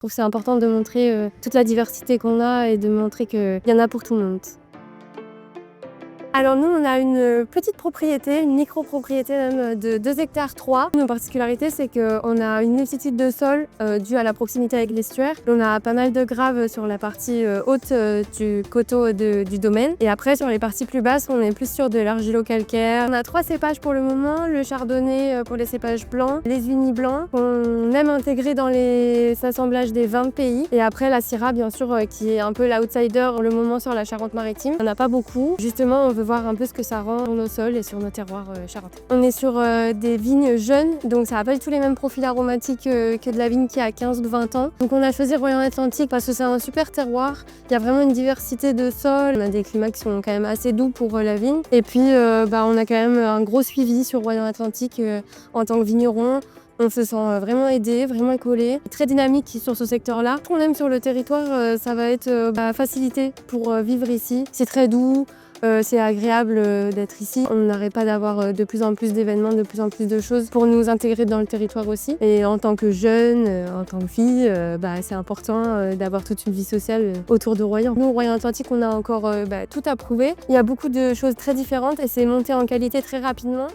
trouve que c'est important de montrer toute la diversité qu'on a et de montrer qu'il y en a pour tout le monde. Alors nous, on a une petite propriété, une micro-propriété même de 2 hectares 3. Nos particularités, c'est qu'on a une multitude de sols due à la proximité avec l'estuaire. On a pas mal de graves sur la partie haute du coteau du domaine. Et après, sur les parties plus basses, on est plus sur de l'argilo-calcaire. On a 3 cépages pour le moment. Le chardonnay pour les cépages blancs, les unis blancs, qu'on aime intégrer dans les assemblages des 20 pays. Et après, la syrah, bien sûr, qui est un peu l'outsider le moment sur la Charente-Maritime. On n'a pas beaucoup. Justement, on veut voir un peu ce que ça rend sur nos sols et sur nos terroirs charentais. On est sur des vignes jeunes, donc ça n'a pas du tout les mêmes profils aromatiques que de la vigne qui a 15 ou 20 ans. Donc on a choisi Royan Atlantique parce que c'est un super terroir. Il y a vraiment une diversité de sols. On a des climats qui sont quand même assez doux pour la vigne. Et puis on a quand même un gros suivi sur Royan Atlantique en tant que vigneron. On se sent vraiment aidé, vraiment collé, très dynamique sur ce secteur-là. Ce qu'on aime sur le territoire, ça va être la facilité pour vivre ici. C'est très doux. C'est agréable d'être ici. On n'arrête pas d'avoir de plus en plus d'événements, de plus en plus de choses pour nous intégrer dans le territoire aussi. Et en tant que jeune, en tant que fille, c'est important d'avoir toute une vie sociale autour de Royan. Nous, au Royan Atlantique, on a encore tout à prouver. Il y a beaucoup de choses très différentes et c'est monté en qualité très rapidement.